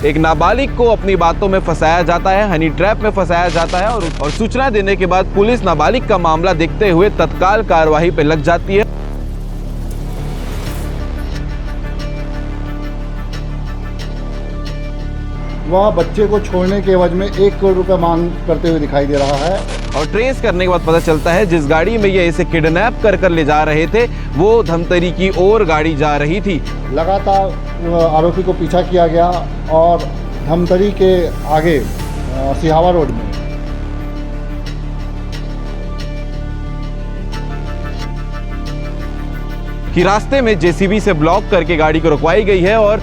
एक नाबालिग को अपनी बातों में फंसाया जाता है, हनी ट्रैप में फंसाया जाता है और सूचना देने के बाद पुलिस नाबालिग का मामला देखते हुए तत्काल कार्रवाई पर लग जाती है। वह बच्चे को छोड़ने के एवज में 1 करोड़ रुपए मांग करते हुए दिखाई दे रहा है। और ट्रेस करने के बाद पता चलता है जिस गाड़ी में ये इसे किडनैप कर ले जा रहे थे वो धमतरी की ओर गाड़ी जा रही थी। लगातार आरोपी को पीछा किया गया और धमतरी के आगे सिहावा रोड में कि रास्ते में जेसीबी से ब्लॉक करके गाड़ी को रुकवाई गई है और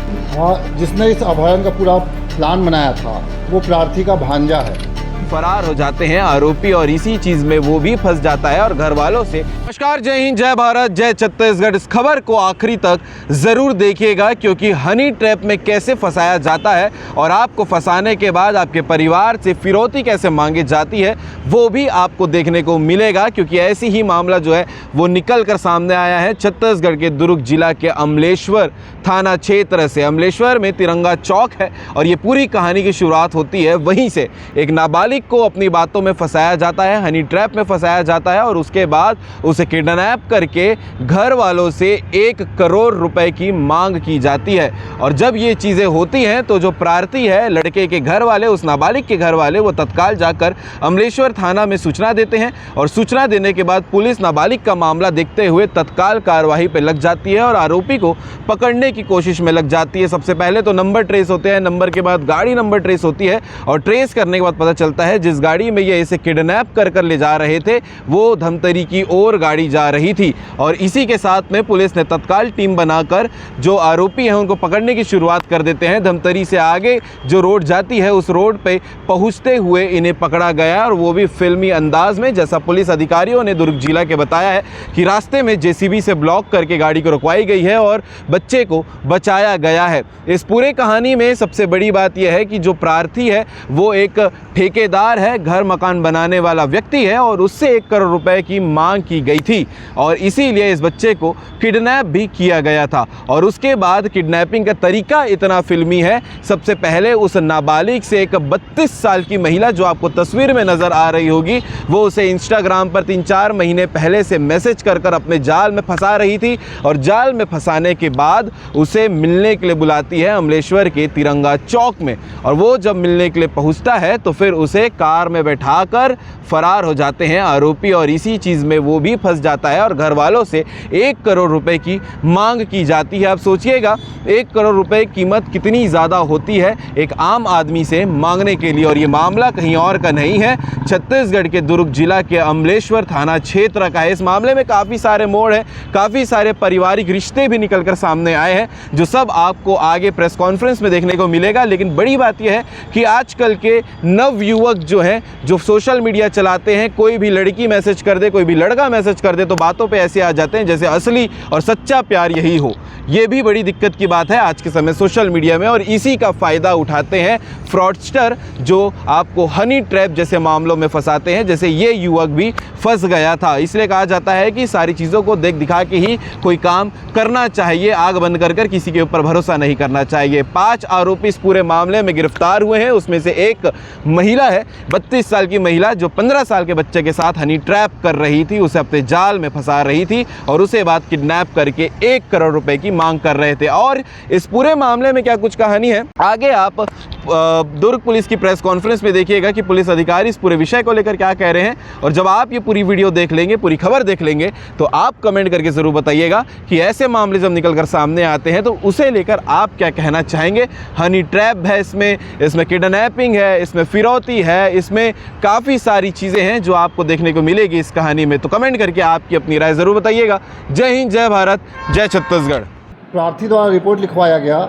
जिसने इस अपहरण का पूरा प्लान बनाया था वो प्रार्थी का भांजा है। फरार हो जाते हैं आरोपी और इसी चीज में वो भी फंस जाता है और घर वालों से। नमस्कार, जय हिंद, जय भारत, जय छत्तीसगढ़। इस खबर को आखिरी तक जरूर देखिएगा क्योंकि हनी ट्रैप में कैसे फंसाया जाता है और आपको फंसाने के बाद आपके परिवार से फिरौती कैसे मांगी जाती है वो भी आपको देखने को मिलेगा क्योंकि ऐसी ही मामला जो है वो निकल कर सामने आया है छत्तीसगढ़ के दुर्ग जिला के अमलेश्वर थाना क्षेत्र से। अमलेश्वर में तिरंगा चौक है और ये पूरी कहानी की शुरुआत होती है वहीं से। एक नाबालिग को अपनी बातों में फंसाया जाता है, हनी ट्रैप में फंसाया जाता है और उसके बाद उसे किडनैप करके घर वालों से 1 करोड़ रुपए की मांग की जाती है। और जब ये चीज़ें होती हैं तो जो प्रार्थी है, लड़के के घर वाले, उस नाबालिग के घर वाले, वो तत्काल जाकर अमलेश्वर थाना में सूचना देते हैं और सूचना देने के बाद पुलिस नाबालिग का मामला देखते हुए तत्काल कार्रवाई पर लग जाती है और आरोपी को पकड़ने की कोशिश में लग जाती है। सबसे पहले तो नंबर ट्रेस होते हैं, नंबर के बाद गाड़ी नंबर ट्रेस होती है और ट्रेस करने के बाद पता चलता है जिस गाड़ी में ये इसे किडनैप कर ले जा रहे थे वो धमतरी की ओर गाड़ी जा रही थी। और इसी के साथ में पुलिस ने तत्काल टीम बनाकर जो आरोपी हैं उनको पकड़ने की शुरुआत कर देते हैं। धमतरी से आगे जो रोड जाती है उस रोड पे पहुंचते हुए इन्हें पकड़ा गया और वो भी फिल्मी अंदाज में, जैसा पुलिस अधिकारियों ने दुर्ग जिला के बताया है कि रास्ते में जेसीबी से ब्लॉक करके गाड़ी को रुकवाई गई है और बच्चे को बचाया गया है। इस पूरे कहानी में सबसे बड़ी बात यह है कि जो प्रार्थी है वो एक ठेकेदार है, घर मकान बनाने वाला व्यक्ति है और उससे 1 करोड़ रुपए की मांग की गई थी और इसीलिए इस बच्चे को किडनैप भी किया गया था। और उसके बाद किडनैपिंग का तरीका इतना फिल्मी है। सबसे पहले उस नाबालिग से एक 32 साल की महिला जो आपको तस्वीर में नज़र आ रही होगी वो उसे इंस्टाग्राम पर 3-4 महीने पहले से मैसेज कर अपने जाल में फंसा रही थी और जाल में फंसाने के बाद उसे मिलने के लिए बुलाती है अमलेश्वर के तिरंगा चौक में। और वो जब मिलने के लिए पहुंचता है तो फिर उसे कार में बैठाकर फरार हो जाते हैं आरोपी और इसी चीज़ में वो भी फंस जाता है और घर वालों से 1 करोड़ रुपए की मांग की जाती है। आप सोचिएगा 1 करोड़ रुपए कीमत कितनी ज़्यादा होती है एक आम आदमी से मांगने के लिए। और ये मामला कहीं और का नहीं है, छत्तीसगढ़ के दुर्ग जिला के अमलेश्वर थाना क्षेत्र का है। इस मामले में काफ़ी सारे मोड़ हैं, काफ़ी सारे पारिवारिक रिश्ते भी निकल कर सामने आए हैं जो सब आपको आगे प्रेस कॉन्फ्रेंस में देखने को मिलेगा। लेकिन बड़ी बात यह है कि आजकल के नवयुवक जो हैं, जो सोशल मीडिया चलाते हैं, कोई भी लड़की मैसेज कर दे, कोई भी लड़का मैसेज कर दे तो बातों पे ऐसे आ जाते हैं जैसे असली और सच्चा प्यार यही हो। ये भी बड़ी दिक्कत की बात है आज के समय सोशल मीडिया में और इसी का फ़ायदा उठाते हैं फ्रॉडस्टर जो आपको हनी ट्रैप जैसे मामलों में फंसाते हैं, जैसे ये युवक भी फंस गया था। इसलिए कहा जाता है कि सारी चीज़ों को देख दिखा के ही कोई काम करना चाहिए, आग बंद कर किसी के ऊपर भरोसा नहीं करना चाहिए। 5 आरोपी इस पूरे मामले में गिरफ्तार हुए हैं, उसमें से एक महिला है, 32 साल की महिला जो 15 साल के बच्चे के साथ हनी ट्रैप कर रही थी, उसे अपने जाल में फंसा रही थी और उसे बाद किडनैप करके 1 करोड़ रुपए की मांग कर रहे थे। और इस पूरे मामले में क्या कुछ कहानी है आगे आप दुर्ग पुलिस की प्रेस कॉन्फ्रेंस में देखिएगा कि पुलिस अधिकारी इस पूरे विषय को लेकर क्या कह रहे हैं। और जब आप ये पूरी वीडियो देख लेंगे, पूरी खबर देख लेंगे तो आप कमेंट करके ज़रूर बताइएगा कि ऐसे मामले जब निकल कर सामने आते हैं तो उसे लेकर आप क्या कहना चाहेंगे। हनी ट्रैप है, इसमें किडनैपिंग है, इसमें फिरौती है, इसमें काफ़ी सारी चीज़ें हैं जो आपको देखने को मिलेगी इस कहानी में। तो कमेंट करके आपकी अपनी राय ज़रूर बताइएगा। जय हिंद, जय भारत, जय छत्तीसगढ़। प्रार्थी द्वारा रिपोर्ट लिखवाया गया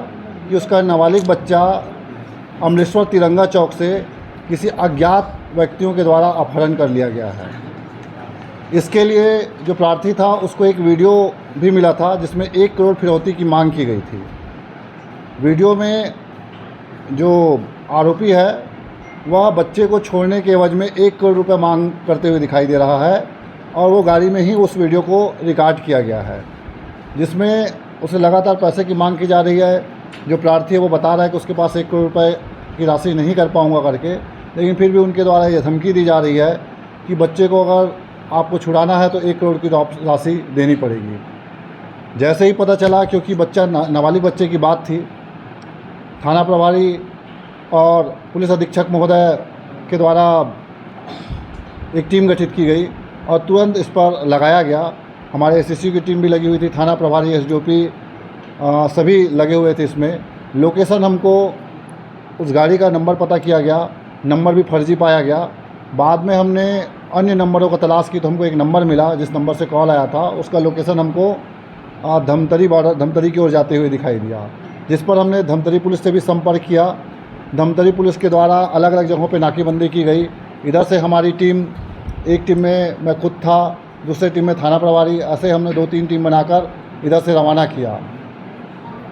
कि उसका नाबालिग बच्चा अमलेश्वर तिरंगा चौक से किसी अज्ञात व्यक्तियों के द्वारा अपहरण कर लिया गया है। इसके लिए जो प्रार्थी था उसको एक वीडियो भी मिला था जिसमें 1 करोड़ फिरौती की मांग की गई थी। वीडियो में जो आरोपी है वह बच्चे को छोड़ने के एवज में 1 करोड़ रुपए मांग करते हुए दिखाई दे रहा है और वो गाड़ी में ही उस वीडियो को रिकॉर्ड किया गया है जिसमें उसे लगातार पैसे की मांग की जा रही है जो प्रार्थी है वो बता रहा है कि उसके पास 1 करोड़ रुपए की राशि नहीं कर पाऊंगा करके, लेकिन फिर भी उनके द्वारा ये धमकी दी जा रही है कि बच्चे को अगर आपको छुड़ाना है तो 1 करोड़ की राशि देनी पड़ेगी। जैसे ही पता चला, क्योंकि बच्चा नाबालिग बच्चे की बात थी, थाना प्रभारी और पुलिस अधीक्षक महोदय के द्वारा एक टीम गठित की गई और तुरंत इस पर लगाया गया। हमारे एसएससी की टीम भी लगी हुई थी, थाना प्रभारी, एसडीओपी सभी लगे हुए थे इसमें। लोकेशन हमको उस गाड़ी का नंबर पता किया गया, नंबर भी फर्जी पाया गया। बाद में हमने अन्य नंबरों का तलाश की तो हमको एक नंबर मिला जिस नंबर से कॉल आया था, उसका लोकेशन हमको धमतरी की ओर जाते हुए दिखाई दिया, जिस पर हमने धमतरी पुलिस से भी संपर्क किया। धमतरी पुलिस के द्वारा अलग अलग जगहों पे नाकेबंदी की गई। इधर से हमारी टीम, एक टीम में मैं खुद था, दूसरी टीम में थाना प्रभारी, ऐसे हमने 2-3 टीम बनाकर इधर से रवाना किया।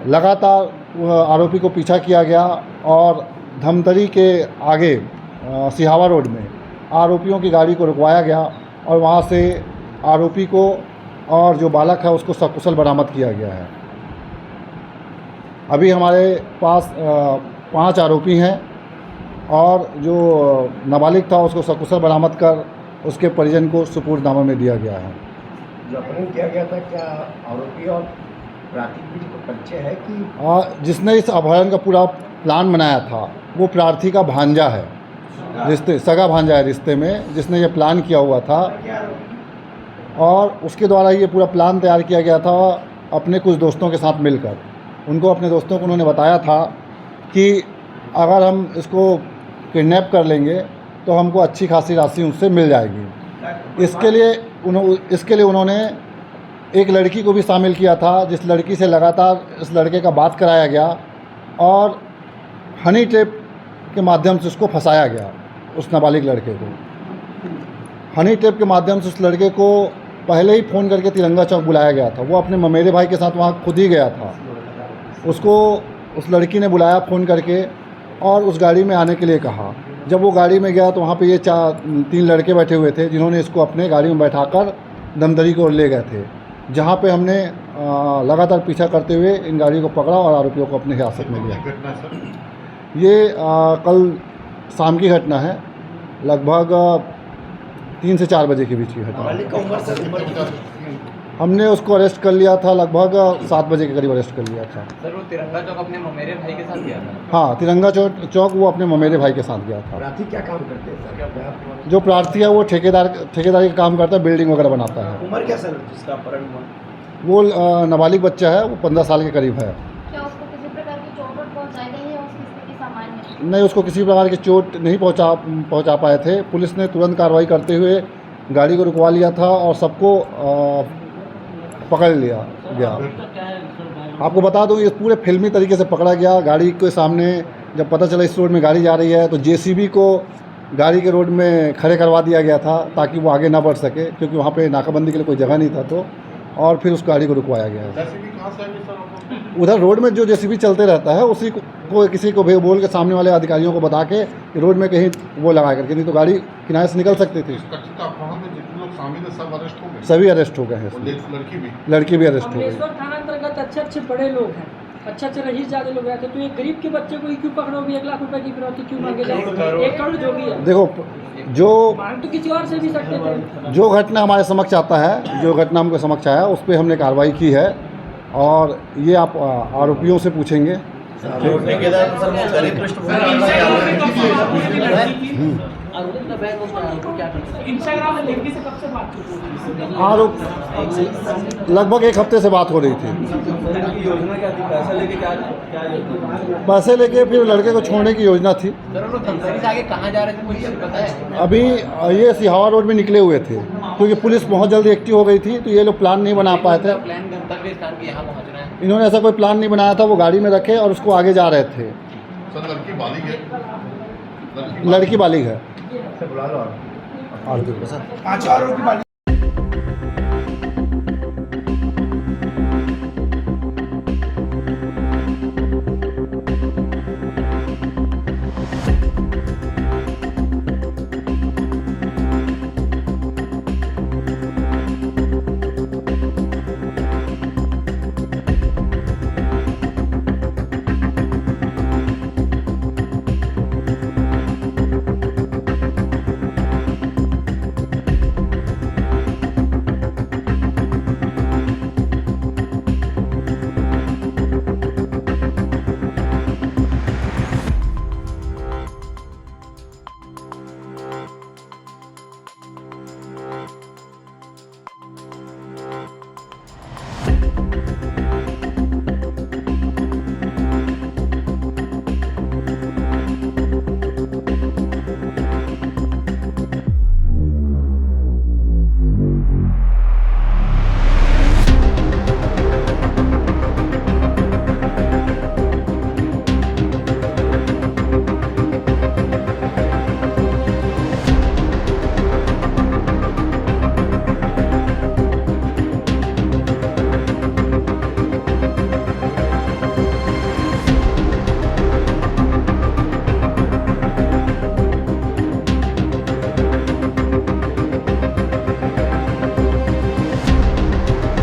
लगातार आरोपी को पीछा किया गया और धमतरी के आगे सिहावा रोड में आरोपियों की गाड़ी को रुकवाया गया और वहाँ से आरोपी को और जो बालक है उसको सकुशल बरामद किया गया है। अभी हमारे पास 5 आरोपी हैं और जो नाबालिग था उसको सकुशल बरामद कर उसके परिजन को सुपुर्दनामा में दिया गया है। जो अपहरण किया गया था, क्या आरोपी और प्रार्थी के बीच कोई परिचय है कि जिसने इस अपहरण का पूरा प्लान बनाया था वो प्रार्थी का भांजा है, सगा भांजा है रिश्ते में, जिसने ये प्लान किया हुआ था और उसके द्वारा ये पूरा प्लान तैयार किया गया था अपने कुछ दोस्तों के साथ मिलकर। उनको, अपने दोस्तों को उन्होंने बताया था कि अगर हम इसको किडनैप कर लेंगे तो हमको अच्छी खासी राशि उससे मिल जाएगी। इसके लिए उन्होंने एक लड़की को भी शामिल किया था, जिस लड़की से लगातार इस लड़के का बात कराया गया और हनी ट्रैप के माध्यम से उसको फंसाया गया। उस नाबालिग लड़के को हनी ट्रैप के माध्यम से उस लड़के को पहले ही फ़ोन करके तिरंगा चौक बुलाया गया था। वो अपने ममेरे भाई के साथ वहाँ खुद ही गया था। उसको उस लड़की ने बुलाया फ़ोन करके और उस गाड़ी में आने के लिए कहा। जब वो गाड़ी में गया तो वहाँ पे ये 3 लड़के बैठे हुए थे जिन्होंने इसको अपने गाड़ी में बैठाकर धमतरी को ले गए थे, जहाँ पे हमने लगातार पीछा करते हुए इन गाड़ियों को पकड़ा और आरोपियों को अपने हिरासत में लिया। ये कल शाम की घटना है, लगभग 3 से 4 बजे के बीच की घटना। हमने उसको अरेस्ट कर लिया था, लगभग 7 बजे के करीब अरेस्ट कर लिया था। सर, वो तिरंगा चौक अपने ममेरे भाई के साथ गया था? हाँ, तिरंगा चौक वो अपने ममेरे भाई के साथ गया था। प्रार्थी क्या काम करते हैं सर? जो प्रार्थी है वो ठेकेदारी का काम करता है, बिल्डिंग वगैरह बनाता है। उम्र क्या सर जिसका अपहरण हुआ? वो नाबालिग बच्चा है, वो 15 साल के करीब है। क्या उसको किसी प्रकार की चोट पहुंचाई गई है? उसकी स्थिति सामान्य है? नहीं, उसको किसी प्रकार की चोट नहीं पहुंचा पाए थे। पुलिस ने तुरंत कार्रवाई करते हुए गाड़ी को रुकवा लिया था और सबको पकड़ लिया गया। आपको बता दूं, ये पूरे फिल्मी तरीके से पकड़ा गया। गाड़ी के सामने जब पता चला इस रोड में गाड़ी जा रही है तो जेसीबी को गाड़ी के रोड में खड़े करवा दिया गया था ताकि वो आगे ना बढ़ सके, क्योंकि वहाँ पे नाकाबंदी के लिए कोई जगह नहीं था। तो और फिर उस गाड़ी को रुकवाया गया। उधर रोड में जो जेसीबी चलते रहता है उसी को किसी को भी बोल के सामने वाले अधिकारियों को बता के रोड में कहीं वो लगा करके, नहीं तो गाड़ी किनारे से निकल सकती थी। सभी अरेस्ट हो गए हैं। लड़की भी अरेस्ट हो गई। थाना अंतर्गत अच्छे बड़े लोग हैं, अच्छे रईस ज्यादा लोग आते, तो एक गरीब के बच्चे को ही क्यों पकड़ोगे? 1 लाख रुपए की फिरौती क्यों मांगे जाए? 1 करोड़ जो भी है। देखो, जो मांग तो किसी और से भी सकते थे। जो घटना हमारे समक्ष आता है, जो घटना हमको समक्ष आया उस पर हमने कार्रवाई की है और ये आप आरोपियों से पूछेंगे। आरोप लगभग 1 हफ्ते से बात हो रही थी। पैसे लेके फिर लड़के को छोड़ने की योजना थी। आगे कहाँ जा रहे थे मुझे पता है? अभी ये सिहावा रोड में निकले हुए थे, क्योंकि पुलिस बहुत जल्दी एक्टिव हो गई थी तो ये लोग प्लान नहीं बना पाए थे। प्लान गंतव्य स्थान के यहाँ पहुँचना है। इन्होंने ऐसा कोई प्लान नहीं बनाया था, वो गाड़ी में रखे और उसको आगे जा रहे थे। लड़की बालिग है। बुला लो। और